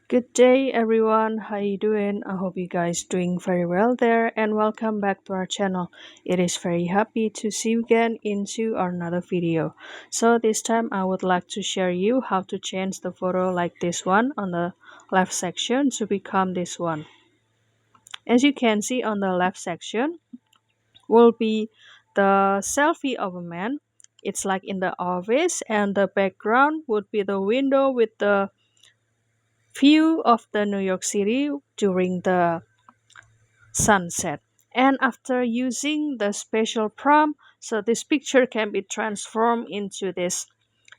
Good day everyone, how you doing? I hope you guys doing very well there and welcome back to our channel. It is very happy to see you again into another video. So this time I would like to share you how to change the photo like this one on the left section to become this one. As you can see on the left section will be the selfie of a man. It's like in the office and the background would be the window with the view of the New York City during the sunset. And after using the special prompt, so this picture can be transformed into this.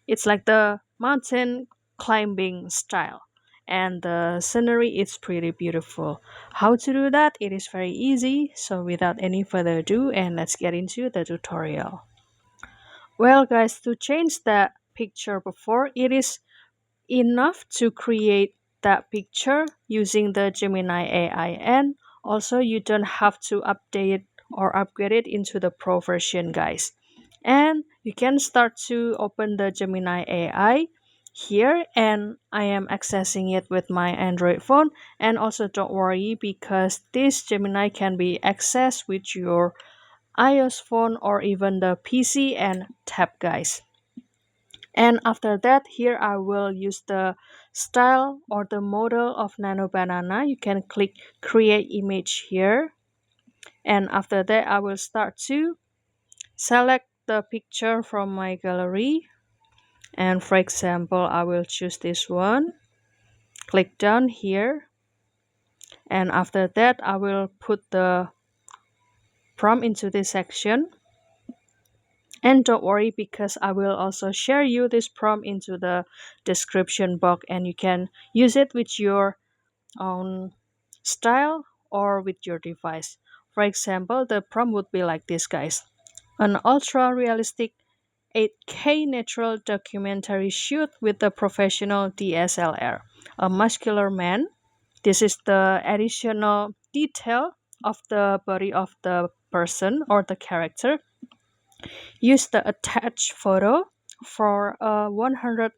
It's like the mountain climbing style. And the scenery is pretty beautiful. How to do that? It is very easy. So without any further ado, and let's get into the tutorial. Well guys, to change that picture before, it is enough to create that picture using the Gemini AI, and also you don't have to update or upgrade it into the pro version guys. And you can start to open the Gemini AI here, and I am accessing it with my Android phone. And also don't worry because this Gemini can be accessed with your iOS phone or even the PC and tab guys. And after that, here I will use the style or the model of Nano Banana. You can click create image here. And after that, I will start to select the picture from my gallery. And for example, I will choose this one. Click down here. And after that, I will put the prompt into this section. And don't worry because I will also share you this prompt into the description box and you can use it with your own style or with your device. For example, the prompt would be like this guys. An ultra realistic 8K natural documentary shoot with a professional DSLR. A muscular man. This is the additional detail of the body of the person or the character. Use the attached photo for a 100%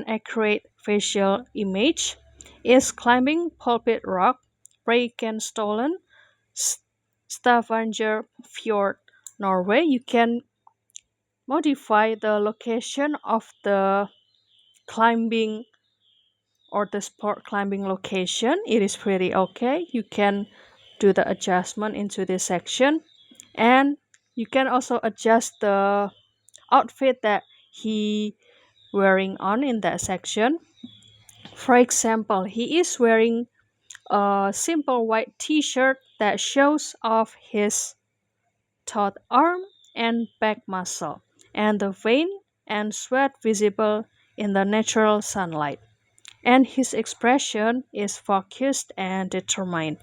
accurate facial image. Is climbing Pulpit Rock, Preikestolen, Stavanger Fjord, Norway. You can modify the location of the climbing or the sport climbing location. It is pretty okay. You can do the adjustment into this section, and you can also adjust the outfit that he wearing on in that section. For example, he is wearing a simple white t-shirt that shows off his taut arm and back muscle and the vein and sweat visible in the natural sunlight. And his expression is focused and determined.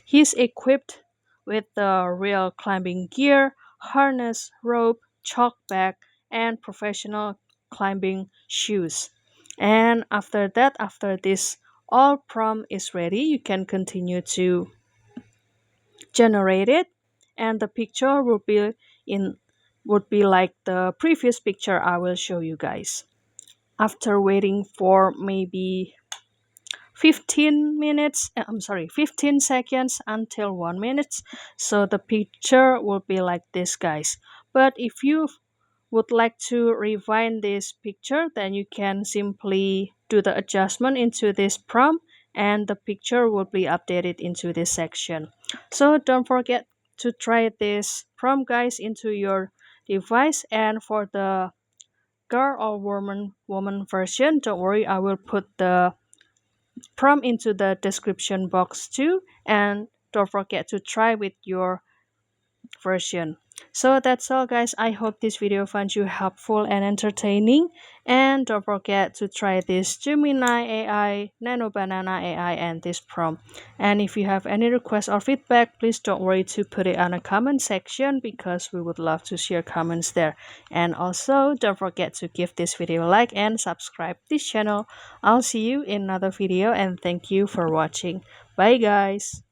He's equipped with the real climbing gear, harness, rope, chalk bag, and professional climbing shoes. And after that, after this all prompt is ready, you can continue to generate it, and the picture would be like the previous picture I will show you guys. After waiting for maybe 15 seconds until 1 minute, so the picture will be like this guys. But if you would like to refine this picture, then you can simply do the adjustment into this prompt and the picture will be updated into this section. So don't forget to try this prompt guys into your device. And for the girl or woman version, don't worry, I will put the prompt into the description box too, and don't forget to try with your version. So that's all guys. I hope this video found you helpful and entertaining, and don't forget to try this Gemini AI, Nano Banana AI, and this prompt. And if you have any requests or feedback, please don't worry to put it on a comment section because we would love to share comments there. And also don't forget to give this video a like and subscribe this channel. I'll see you in another video and thank you for watching. Bye guys.